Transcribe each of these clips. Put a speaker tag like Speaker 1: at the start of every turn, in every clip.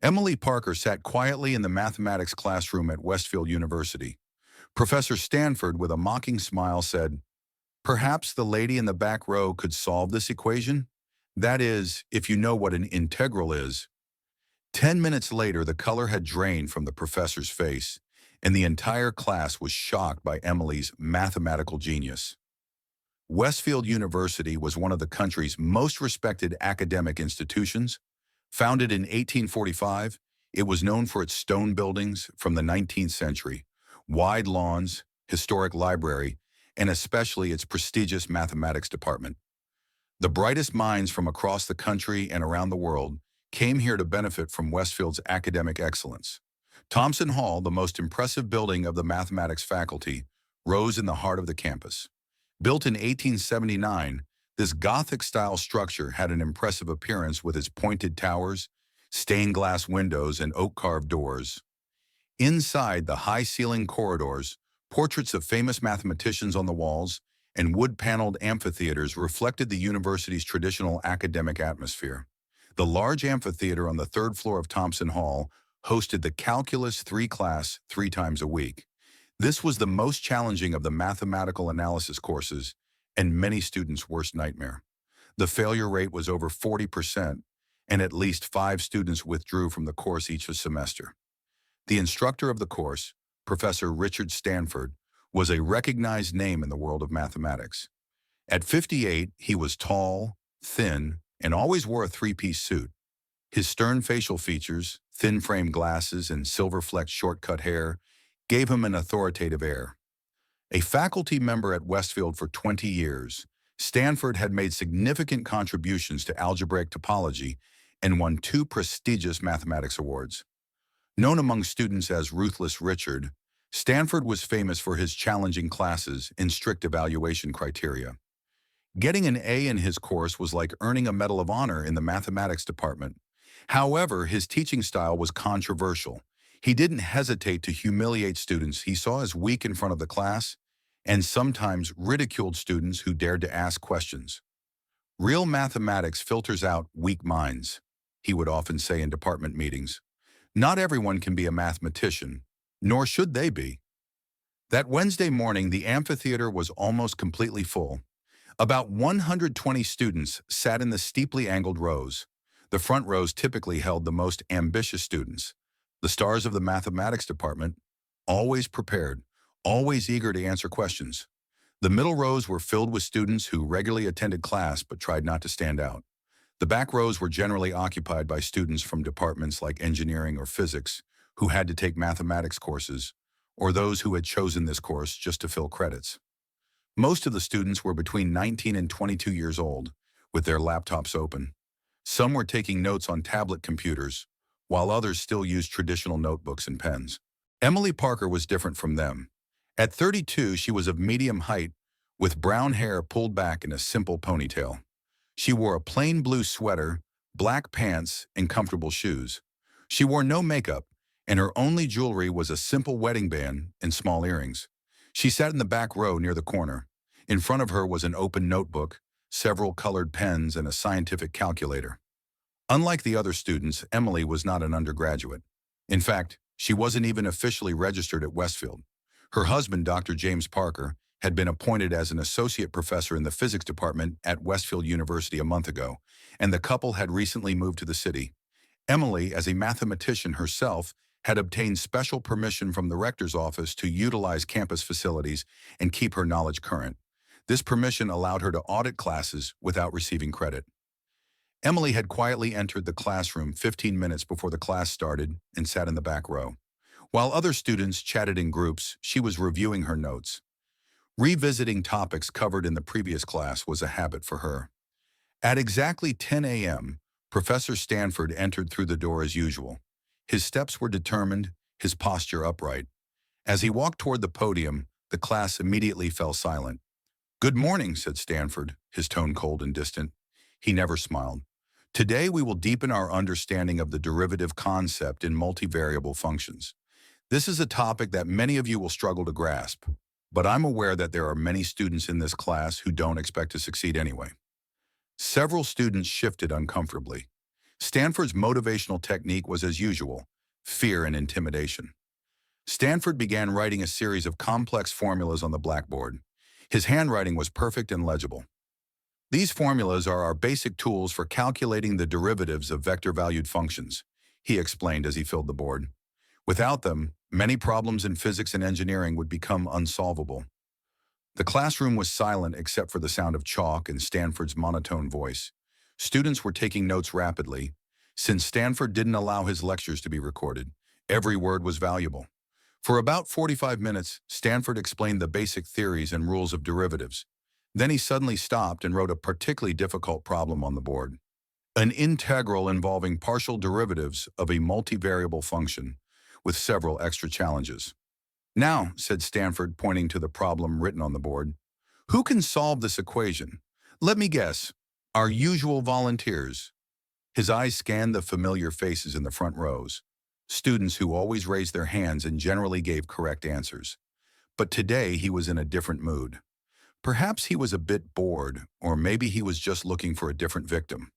Speaker 1: Emily Parker sat quietly in the mathematics classroom at Westfield University. Professor Stanford, with a mocking smile, said, "Perhaps the lady in the back row could solve this equation? That is, if you know what an integral is." 10 minutes later, the color had drained from the professor's face, and the entire class was shocked by Emily's mathematical genius. Westfield University was one of the country's most respected academic institutions. Founded in 1845, it was known for its stone buildings from the 19th century, wide lawns, historic library, and especially its prestigious mathematics department. The brightest minds from across the country and around the world came here to benefit from Westfield's academic excellence. Thompson Hall, the most impressive building of the mathematics faculty, rose in the heart of the campus. Built in 1879, this Gothic-style structure had an impressive appearance with its pointed towers, stained glass windows, and oak-carved doors. Inside the high-ceiling corridors, portraits of famous mathematicians on the walls and wood-paneled amphitheaters reflected the university's traditional academic atmosphere. The large amphitheater on the third floor of Thompson Hall hosted the Calculus 3 class 3 times a week. This was the most challenging of the mathematical analysis courses and many students' worst nightmare. The failure rate was over 40%, and at least 5 students withdrew from the course each semester. The instructor of the course, Professor Richard Stanford, was a recognized name in the world of mathematics. At 58, he was tall, thin, and always wore a 3-piece suit. His stern facial features, thin-frame glasses, and silver-flecked short-cut hair gave him an authoritative air. A faculty member at Westfield for 20 years, Stanford had made significant contributions to algebraic topology and won 2 prestigious mathematics awards. Known among students as Ruthless Richard, Stanford was famous for his challenging classes and strict evaluation criteria. Getting an A in his course was like earning a Medal of Honor in the mathematics department. However, his teaching style was controversial. He didn't hesitate to humiliate students he saw as weak in front of the class, and sometimes ridiculed students who dared to ask questions. "Real mathematics filters out weak minds," he would often say in department meetings. "Not everyone can be a mathematician, nor should they be." That Wednesday morning, the amphitheater was almost completely full. About 120 students sat in the steeply angled rows. The front rows typically held the most ambitious students, the stars of the mathematics department, always prepared, always eager to answer questions. The middle rows were filled with students who regularly attended class but tried not to stand out. The back rows were generally occupied by students from departments like engineering or physics who had to take mathematics courses, or those who had chosen this course just to fill credits. Most of the students were between 19 and 22 years old, with their laptops open. Some were taking notes on tablet computers, while others still used traditional notebooks and pens. Emily Parker was different from them. At 32, she was of medium height, with brown hair pulled back in a simple ponytail. She wore a plain blue sweater, black pants, and comfortable shoes. She wore no makeup, and her only jewelry was a simple wedding band and small earrings. She sat in the back row near the corner. In front of her was an open notebook, several colored pens, and a scientific calculator. Unlike the other students, Emily was not an undergraduate. In fact, she wasn't even officially registered at Westfield. Her husband, Dr. James Parker, had been appointed as an associate professor in the physics department at Westfield University a month ago, and the couple had recently moved to the city. Emily, as a mathematician herself, had obtained special permission from the rector's office to utilize campus facilities and keep her knowledge current. This permission allowed her to audit classes without receiving credit. Emily had quietly entered the classroom 15 minutes before the class started and sat in the back row. While other students chatted in groups, she was reviewing her notes. Revisiting topics covered in the previous class was a habit for her. At exactly 10 a.m., Professor Stanford entered through the door as usual. His steps were determined, his posture upright. As he walked toward the podium, the class immediately fell silent. "Good morning," said Stanford, his tone cold and distant. He never smiled. "Today we will deepen our understanding of the derivative concept in multivariable functions. This is a topic that many of you will struggle to grasp, but I'm aware that there are many students in this class who don't expect to succeed anyway." Several students shifted uncomfortably. Stanford's motivational technique was as usual, fear and intimidation. Stanford began writing a series of complex formulas on the blackboard. His handwriting was perfect and legible. These formulas are our basic tools for calculating the derivatives of vector-valued functions, he explained as he filled the board. Without them, many problems in physics and engineering would become unsolvable. The classroom was silent except for the sound of chalk and Stanford's monotone voice. Students were taking notes rapidly. Since Stanford didn't allow his lectures to be recorded, every word was valuable. For about 45 minutes, Stanford explained the basic theories and rules of derivatives. Then he suddenly stopped and wrote a particularly difficult problem on the board. An integral involving partial derivatives of a multivariable function, with several extra challenges. Now, said Stanford, pointing to the problem written on the board, who can solve this equation? Let me guess, our usual volunteers. His eyes scanned the familiar faces in the front rows, students who always raised their hands and generally gave correct answers. But today he was in a different mood. Perhaps he was a bit bored, or maybe he was just looking for a different victim.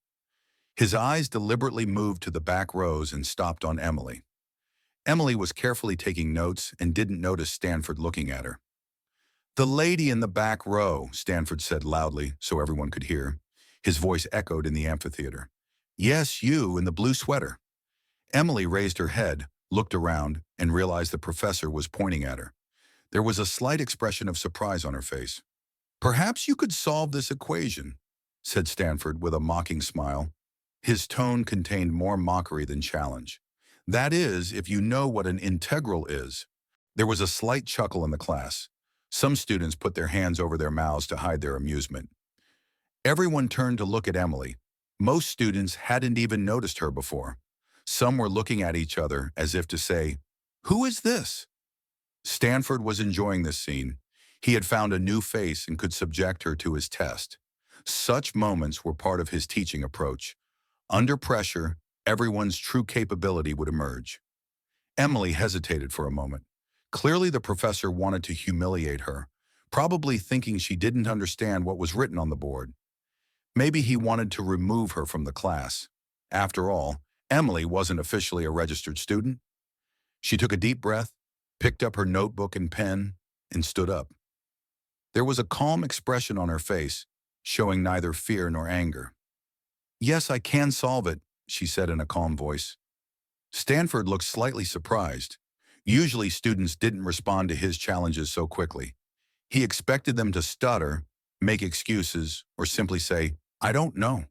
Speaker 1: His eyes deliberately moved to the back rows and stopped on Emily. Emily was carefully taking notes and didn't notice Stanford looking at her. The lady in the back row, Stanford said loudly so everyone could hear. His voice echoed in the amphitheater. Yes, you in the blue sweater. Emily raised her head, looked around, and realized the professor was pointing at her. There was a slight expression of surprise on her face. Perhaps you could solve this equation, said Stanford with a mocking smile. His tone contained more mockery than challenge. That is, if you know what an integral is. There was a slight chuckle in the class. Some students put their hands over their mouths to hide their amusement. Everyone turned to look at Emily. Most students hadn't even noticed her before. Some were looking at each other as if to say, "Who is this?" Stanford was enjoying this scene. He had found a new face and could subject her to his test. Such moments were part of his teaching approach. Under pressure, everyone's true capability would emerge. Emily hesitated for a moment. Clearly the professor wanted to humiliate her, probably thinking she didn't understand what was written on the board. Maybe he wanted to remove her from the class. After all, Emily wasn't officially a registered student. She took a deep breath, picked up her notebook and pen, and stood up. There was a calm expression on her face, showing neither fear nor anger. Yes, I can solve it, she said in a calm voice. Stanford looked slightly surprised. Usually students didn't respond to his challenges so quickly. He expected them to stutter, make excuses, or simply say, I don't know.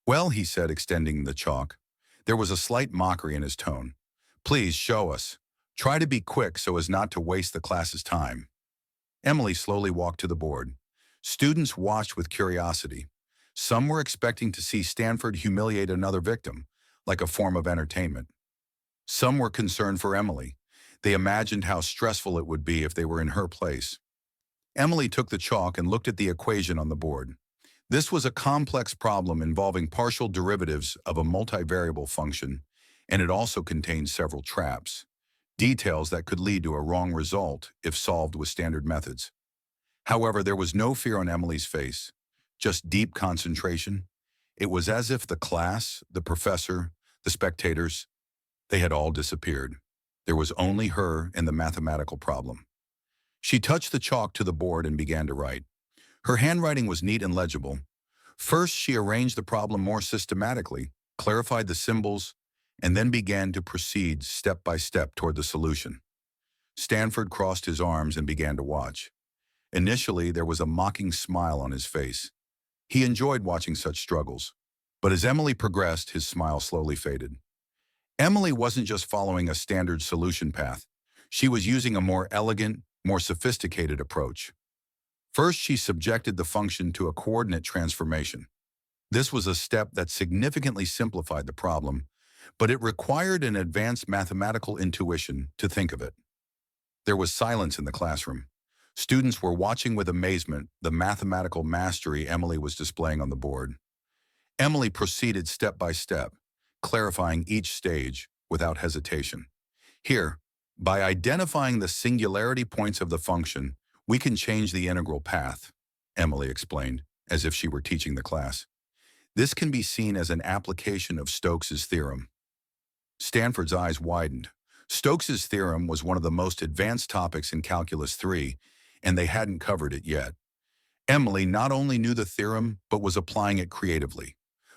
Speaker 1: Well, he said, extending the chalk. There was a slight mockery in his tone. Please show us. Try to be quick so as not to waste the class's time. Emily slowly walked to the board. Students watched with curiosity. Some were expecting to see Stanford humiliate another victim, like a form of entertainment. Some were concerned for Emily. They imagined how stressful it would be if they were in her place. Emily took the chalk and looked at the equation on the board. This was a complex problem involving partial derivatives of a multivariable function, and it also contained several traps, details that could lead to a wrong result if solved with standard methods. However, there was no fear on Emily's face, just deep concentration. It was as if the class, the professor, the spectators, they had all disappeared. There was only her and the mathematical problem. She touched the chalk to the board and began to write. Her handwriting was neat and legible. First, she arranged the problem more systematically, clarified the symbols, and then began to proceed step by step toward the solution. Stanford crossed his arms and began to watch. Initially, there was a mocking smile on his face. He enjoyed watching such struggles. But as Emily progressed, his smile slowly faded. Emily wasn't just following a standard solution path. She was using a more elegant, more sophisticated approach. First, she subjected the function to a coordinate transformation. This was a step that significantly simplified the problem, but it required an advanced mathematical intuition to think of it. There was silence in the classroom. Students were watching with amazement the mathematical mastery Emily was displaying on the board. Emily proceeded step by step, clarifying each stage without hesitation. Here, by identifying the singularity points of the function, we can change the integral path, Emily explained, as if she were teaching the class. This can be seen as an application of Stokes's theorem. Stanford's eyes widened. Stokes's theorem was one of the most advanced topics in Calculus 3, and they hadn't covered it yet. Emily not only knew the theorem, but was applying it creatively.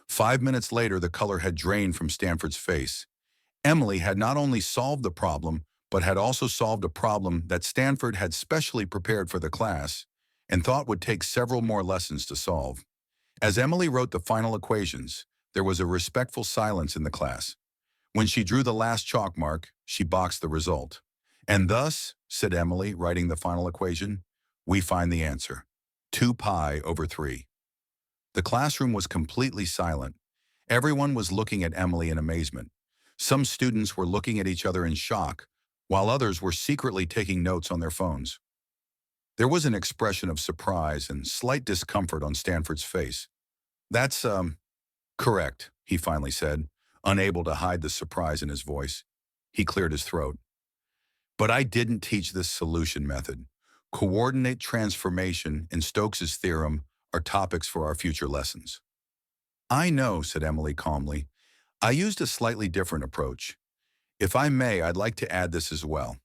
Speaker 1: 5 minutes later, the color had drained from Stanford's face. Emily had not only solved the problem, but had also solved a problem that Stanford had specially prepared for the class and thought would take several more lessons to solve. As Emily wrote the final equations, there was a respectful silence in the class. When she drew the last chalk mark, she boxed the result. And thus, said Emily, writing the final equation, we find the answer, 2 pi over 3. The classroom was completely silent. Everyone was looking at Emily in amazement. Some students were looking at each other in shock, while others were secretly taking notes on their phones. There was an expression of surprise and slight discomfort on Stanford's face. That's, correct, he finally said, unable to hide the surprise in his voice. He cleared his throat. But I didn't teach this solution method. Coordinate transformation and Stokes's theorem are topics for our future lessons. I know, said Emily calmly. I used a slightly different approach. If I may, I'd like to add this as well.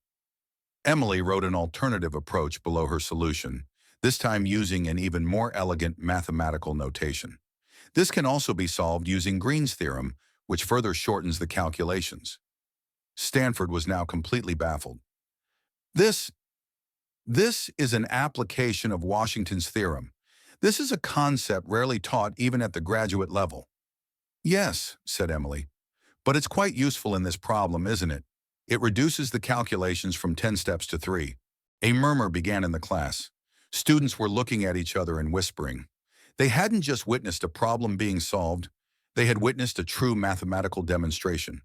Speaker 1: Emily wrote an alternative approach below her solution, this time using an even more elegant mathematical notation. This can also be solved using Green's theorem, which further shortens the calculations. Stanford was now completely baffled. This is an application of Washington's theorem. This is a concept rarely taught even at the graduate level. Yes, said Emily, but it's quite useful in this problem, isn't it? It reduces the calculations from 10 steps to 3. A murmur began in the class. Students were looking at each other and whispering. They hadn't just witnessed a problem being solved, they had witnessed a true mathematical demonstration.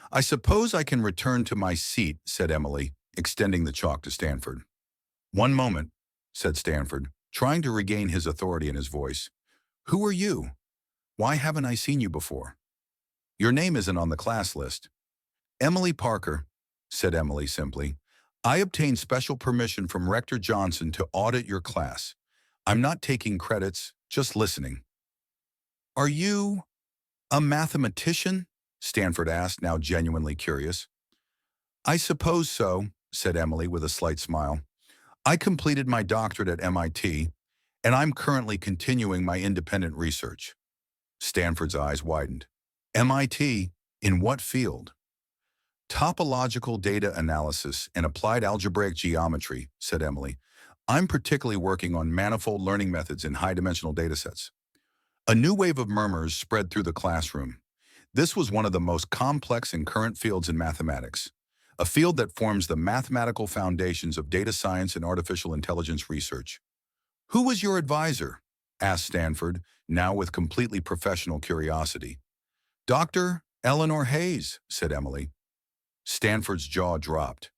Speaker 1: I suppose I can return to my seat, said Emily, extending the chalk to Stanford. One moment, said Stanford, trying to regain his authority in his voice. Who are you? Why haven't I seen you before? Your name isn't on the class list. Emily Parker, said Emily simply. I obtained special permission from Rector Johnson to audit your class. I'm not taking credits, just listening. Are you a mathematician? Stanford asked, now genuinely curious. I suppose so, said Emily with a slight smile. I completed my doctorate at MIT, and I'm currently continuing my independent research. Stanford's eyes widened. MIT? In what field? Topological data analysis and applied algebraic geometry, said Emily. I'm particularly working on manifold learning methods in high-dimensional datasets. A new wave of murmurs spread through the classroom. This was one of the most complex and current fields in mathematics, a field that forms the mathematical foundations of data science and artificial intelligence research. Who was your advisor? Asked Stanford, now with completely professional curiosity. Dr. Eleanor Hayes, said Emily. Stanford's jaw dropped.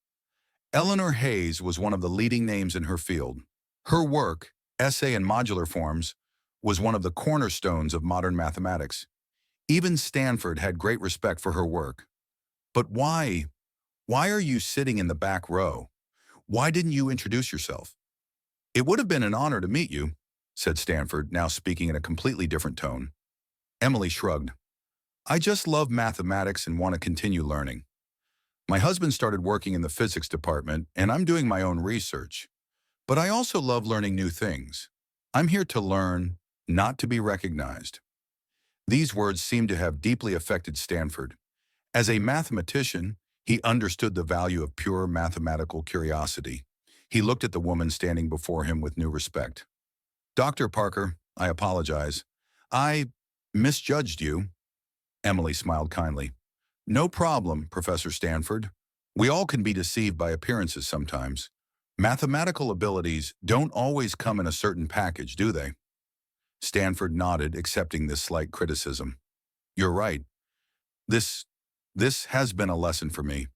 Speaker 1: Eleanor Hayes was one of the leading names in her field. Her work, essay and modular forms, was one of the cornerstones of modern mathematics. Even Stanford had great respect for her work. But why? Why are you sitting in the back row? Why didn't you introduce yourself? It would have been an honor to meet you, said Stanford, now speaking in a completely different tone. Emily shrugged. I just love mathematics and want to continue learning. My husband started working in the physics department, and I'm doing my own research. But I also love learning new things. I'm here to learn, not to be recognized. These words seemed to have deeply affected Stanford. As a mathematician, he understood the value of pure mathematical curiosity. He looked at the woman standing before him with new respect. Dr. Parker, I apologize. I misjudged you. Emily smiled kindly. No problem, Professor Stanford. We all can be deceived by appearances sometimes. Mathematical abilities don't always come in a certain package, do they? Stanford nodded, accepting this slight criticism. You're right. This has been a lesson for me.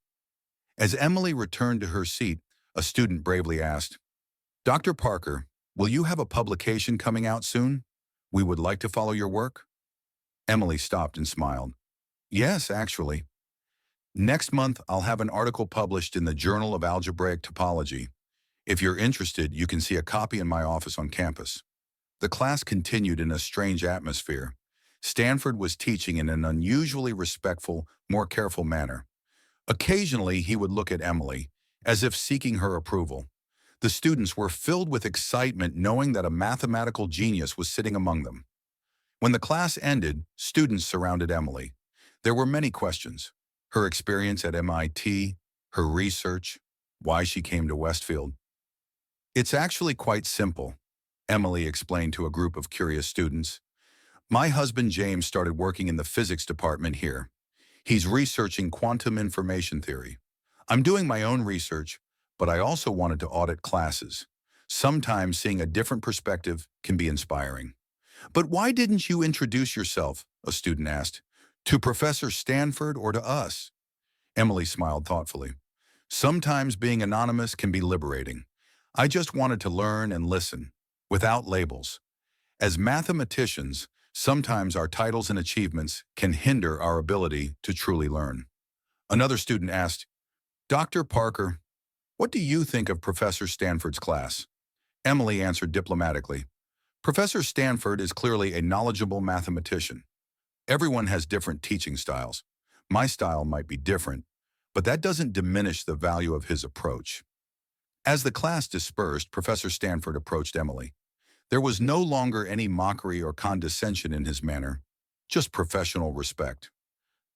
Speaker 1: As Emily returned to her seat, a student bravely asked, Dr. Parker, will you have a publication coming out soon? We would like to follow your work. Emily stopped and smiled. Yes, actually. Next month, I'll have an article published in the Journal of Algebraic Topology. If you're interested, you can see a copy in my office on campus. The class continued in a strange atmosphere. Stanford was teaching in an unusually respectful, more careful manner. Occasionally, he would look at Emily, as if seeking her approval. The students were filled with excitement knowing that a mathematical genius was sitting among them. When the class ended, students surrounded Emily. There were many questions. Her experience at MIT, her research, why she came to Westfield. It's actually quite simple, Emily explained to a group of curious students. My husband James started working in the physics department here. He's researching quantum information theory. I'm doing my own research, but I also wanted to audit classes. Sometimes seeing a different perspective can be inspiring. But why didn't you introduce yourself, a student asked, to Professor Stanford or to us? Emily smiled thoughtfully. Sometimes being anonymous can be liberating. I just wanted to learn and listen, without labels. As mathematicians, sometimes our titles and achievements can hinder our ability to truly learn. Another student asked, Dr. Parker, what do you think of Professor Stanford's class? Emily answered diplomatically, Professor Stanford is clearly a knowledgeable mathematician. Everyone has different teaching styles. My style might be different, but that doesn't diminish the value of his approach. As the class dispersed, Professor Stanford approached Emily. There was no longer any mockery or condescension in his manner, just professional respect.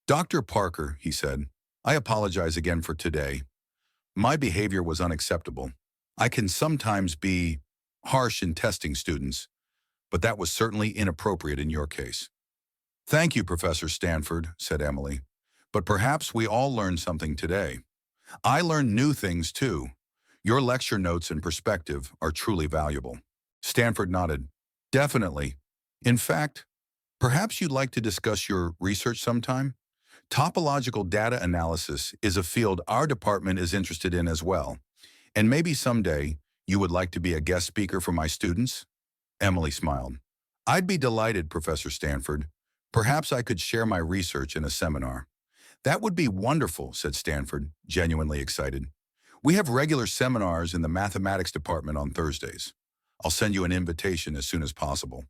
Speaker 1: Dr. Parker, he said, I apologize again for today. My behavior was unacceptable. I can sometimes be harsh in testing students, but that was certainly inappropriate in your case. Thank you, Professor Stanford, said Emily. But perhaps we all learned something today. I learned new things too. Your lecture notes and perspective are truly valuable. Stanford nodded. Definitely. In fact, perhaps you'd like to discuss your research sometime? Topological data analysis is a field our department is interested in as well. And maybe someday you would like to be a guest speaker for my students? Emily smiled. I'd be delighted, Professor Stanford. Perhaps I could share my research in a seminar. That would be wonderful, said Stanford, genuinely excited. We have regular seminars in the mathematics department on Thursdays. I'll send you an invitation as soon as possible.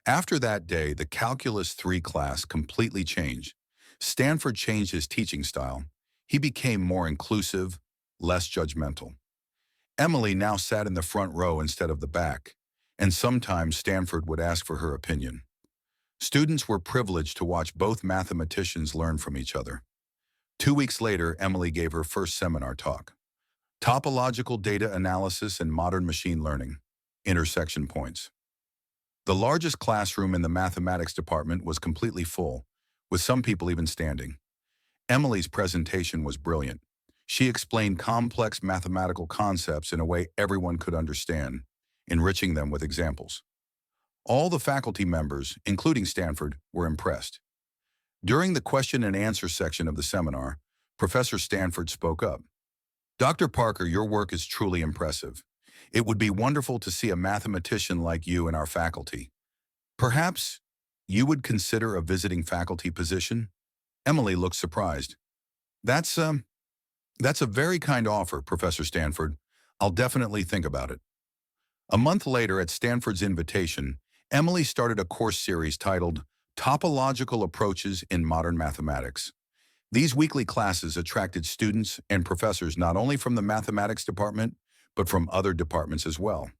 Speaker 1: After that day, the Calculus 3 class completely changed. Stanford changed his teaching style. He became more inclusive, less judgmental. Emily now sat in the front row instead of the back, and sometimes Stanford would ask for her opinion. Students were privileged to watch both mathematicians learn from each other. 2 weeks later, Emily gave her first seminar talk. Topological data analysis and modern machine learning, intersection points. The largest classroom in the mathematics department was completely full, with some people even standing. Emily's presentation was brilliant. She explained complex mathematical concepts in a way everyone could understand, enriching them with examples. All the faculty members, including Stanford, were impressed. During the question and answer section of the seminar, Professor Stanford spoke up. Dr. Parker, your work is truly impressive. It would be wonderful to see a mathematician like you in our faculty. Perhaps you would consider a visiting faculty position? Emily looked surprised. That's a very kind offer, Professor Stanford. I'll definitely think about it. A month later, at Stanford's invitation, Emily started a course series titled Topological Approaches in Modern Mathematics. These weekly classes attracted students and professors not only from the mathematics department, but from other departments as well.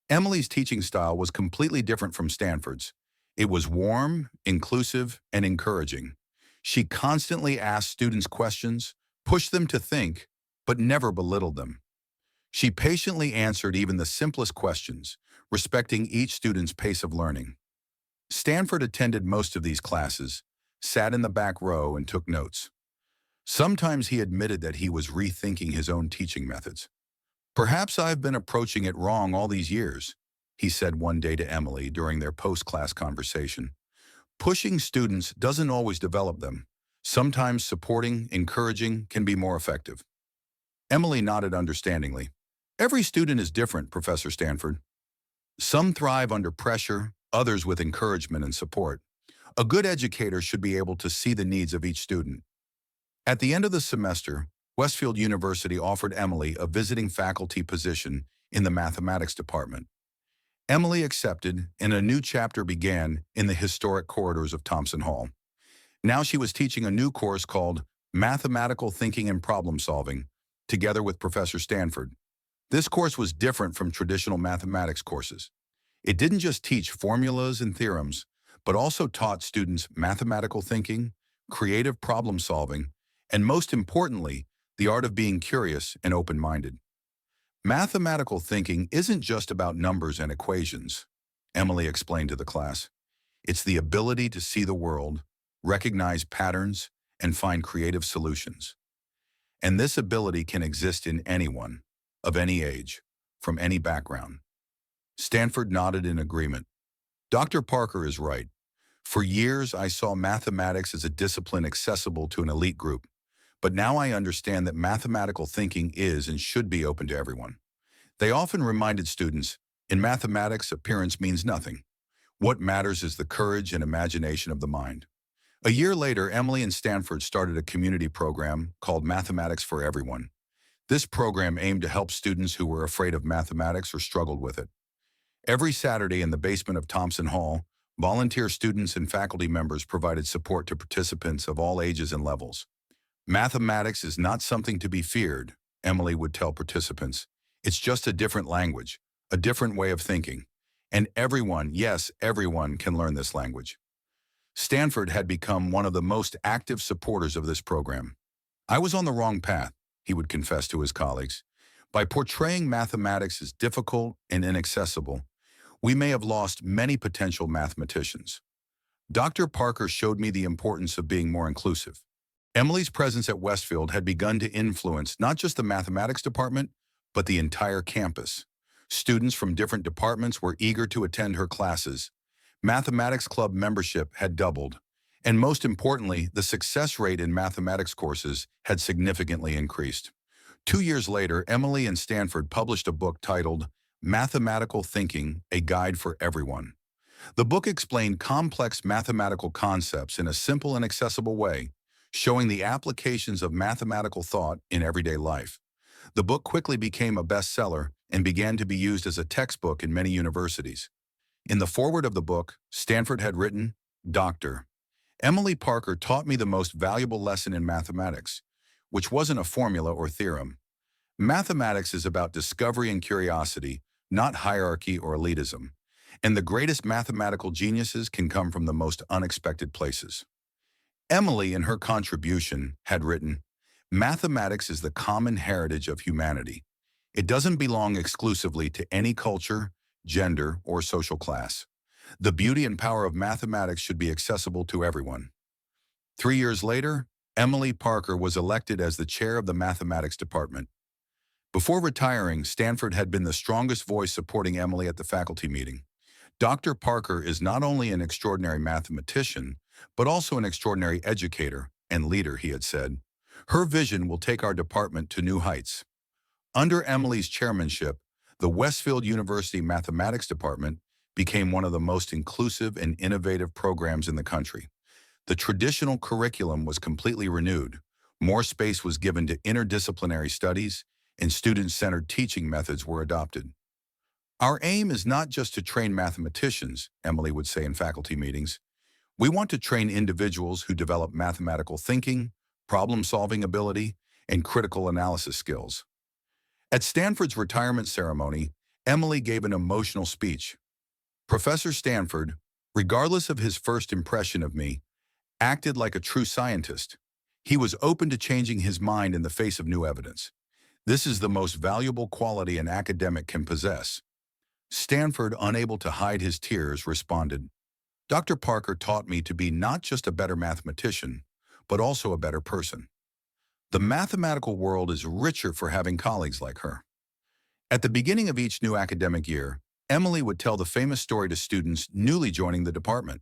Speaker 1: Emily's teaching style was completely different from Stanford's. It was warm, inclusive, and encouraging. She constantly asked students questions, pushed them to think, but never belittled them. She patiently answered even the simplest questions, respecting each student's pace of learning. Stanford attended most of these classes, sat in the back row, and took notes. Sometimes he admitted that he was rethinking his own teaching methods. Perhaps I've been approaching it wrong all these years, he said one day to Emily during their post-class conversation. Pushing students doesn't always develop them. Sometimes supporting, encouraging can be more effective. Emily nodded understandingly. Every student is different, Professor Stanford. Some thrive under pressure, others with encouragement and support. A good educator should be able to see the needs of each student. At the end of the semester, Westfield University offered Emily a visiting faculty position in the mathematics department. Emily accepted, and a new chapter began in the historic corridors of Thompson Hall. Now she was teaching a new course called Mathematical Thinking and Problem Solving, together with Professor Stanford. This course was different from traditional mathematics courses. It didn't just teach formulas and theorems, but also taught students mathematical thinking, creative problem solving, and most importantly, the art of being curious and open-minded. Mathematical thinking isn't just about numbers and equations, Emily explained to the class. It's the ability to see the world, recognize patterns, and find creative solutions. And this ability can exist in anyone, of any age, from any background. Stanford nodded in agreement. Dr. Parker is right. For years, I saw mathematics as a discipline accessible to an elite group. But now I understand that mathematical thinking is and should be open to everyone. They often reminded students, in mathematics, appearance means nothing. What matters is the courage and imagination of the mind. A year later, Emily and Stanford started a community program called Mathematics for Everyone. This program aimed to help students who were afraid of mathematics or struggled with it. Every Saturday in the basement of Thompson Hall, volunteer students and faculty members provided support to participants of all ages and levels. Mathematics is not something to be feared, Emily would tell participants. It's just a different language, a different way of thinking. And everyone, yes, everyone can learn this language. Stanford had become one of the most active supporters of this program. I was on the wrong path, he would confess to his colleagues. By portraying mathematics as difficult and inaccessible, we may have lost many potential mathematicians. Dr. Parker showed me the importance of being more inclusive. Emily's presence at Westfield had begun to influence not just the mathematics department, but the entire campus. Students from different departments were eager to attend her classes. Mathematics club membership had doubled. And most importantly, the success rate in mathematics courses had significantly increased. 2 years later, Emily and Stanford published a book titled Mathematical Thinking, A Guide for Everyone. The book explained complex mathematical concepts in a simple and accessible way, showing the applications of mathematical thought in everyday life. The book quickly became a bestseller and began to be used as a textbook in many universities. In the foreword of the book, Stanford had written, Dr. Emily Parker taught me the most valuable lesson in mathematics, which wasn't a formula or theorem. Mathematics is about discovery and curiosity, not hierarchy or elitism. And the greatest mathematical geniuses can come from the most unexpected places. Emily, in her contribution, had written, Mathematics is the common heritage of humanity. It doesn't belong exclusively to any culture, gender, or social class. The beauty and power of mathematics should be accessible to everyone. 3 years later, Emily Parker was elected as the chair of the mathematics department. Before retiring, Stanford had been the strongest voice supporting Emily at the faculty meeting. Dr. Parker is not only an extraordinary mathematician, but also an extraordinary educator and leader, he had said. Her vision will take our department to new heights. Under Emily's chairmanship, the Westfield University Mathematics Department became one of the most inclusive and innovative programs in the country. The traditional curriculum was completely renewed. More space was given to interdisciplinary studies, and student-centered teaching methods were adopted. Our aim is not just to train mathematicians, Emily would say in faculty meetings. We want to train individuals who develop mathematical thinking, problem-solving ability, and critical analysis skills. At Stanford's retirement ceremony, Emily gave an emotional speech. Professor Stanford, regardless of his first impression of me, acted like a true scientist. He was open to changing his mind in the face of new evidence. This is the most valuable quality an academic can possess. Stanford, unable to hide his tears, responded, Dr. Parker taught me to be not just a better mathematician, but also a better person. The mathematical world is richer for having colleagues like her. At the beginning of each new academic year, Emily would tell the famous story to students newly joining the department.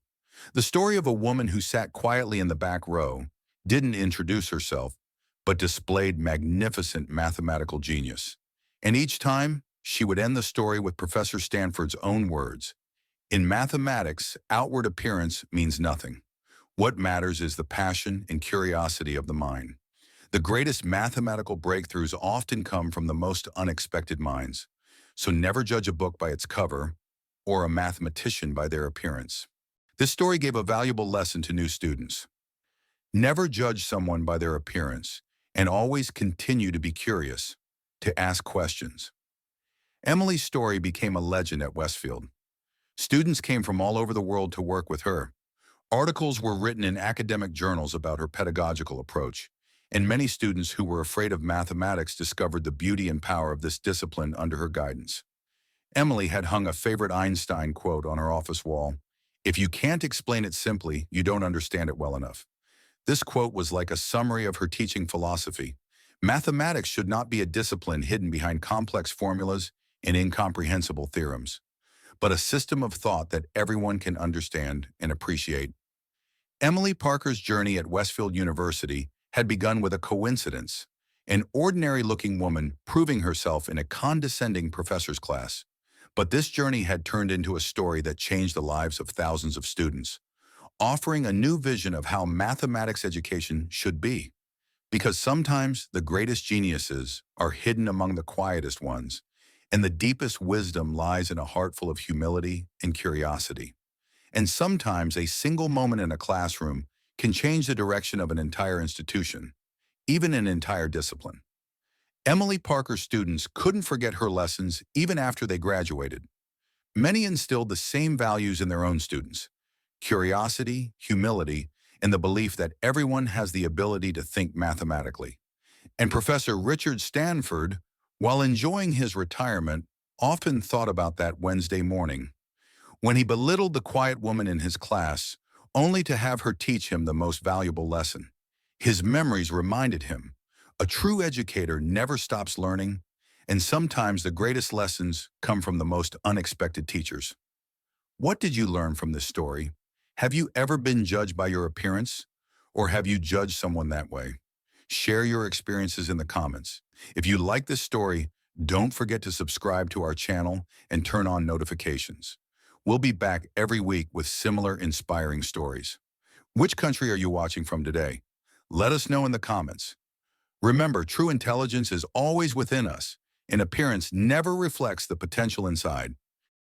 Speaker 1: The story of a woman who sat quietly in the back row, didn't introduce herself, but displayed magnificent mathematical genius. And each time, she would end the story with Professor Stanford's own words. In mathematics, outward appearance means nothing. What matters is the passion and curiosity of the mind. The greatest mathematical breakthroughs often come from the most unexpected minds. So never judge a book by its cover, or a mathematician by their appearance. This story gave a valuable lesson to new students. Never judge someone by their appearance, and always continue to be curious, to ask questions. Emily's story became a legend at Westfield. Students came from all over the world to work with her. Articles were written in academic journals about her pedagogical approach, and many students who were afraid of mathematics discovered the beauty and power of this discipline under her guidance. Emily had hung a favorite Einstein quote on her office wall: "If you can't explain it simply, you don't understand it well enough." This quote was like a summary of her teaching philosophy. Mathematics should not be a discipline hidden behind complex formulas and incomprehensible theorems, but a system of thought that everyone can understand and appreciate. Emily Parker's journey at Westfield University had begun with a coincidence: an ordinary-looking woman proving herself in a condescending professor's class. But this journey had turned into a story that changed the lives of thousands of students, offering a new vision of how mathematics education should be. Because sometimes the greatest geniuses are hidden among the quietest ones, and the deepest wisdom lies in a heart full of humility and curiosity. And sometimes a single moment in a classroom can change the direction of an entire institution, even an entire discipline. Emily Parker's students couldn't forget her lessons even after they graduated. Many instilled the same values in their own students: curiosity, humility, and the belief that everyone has the ability to think mathematically. And Professor Richard Stanford, while enjoying his retirement, often thought about that Wednesday morning when he belittled the quiet woman in his class, only to have her teach him the most valuable lesson. His memories reminded him, a true educator never stops learning, and sometimes the greatest lessons come from the most unexpected teachers. What did you learn from this story? Have you ever been judged by your appearance? Or have you judged someone that way? Share your experiences in the comments. If you like this story, don't forget to subscribe to our channel and turn on notifications. We'll be back every week with similar inspiring stories. Which country are you watching from today? Let us know in the comments. Remember, true intelligence is always within us, and appearance never reflects the potential inside.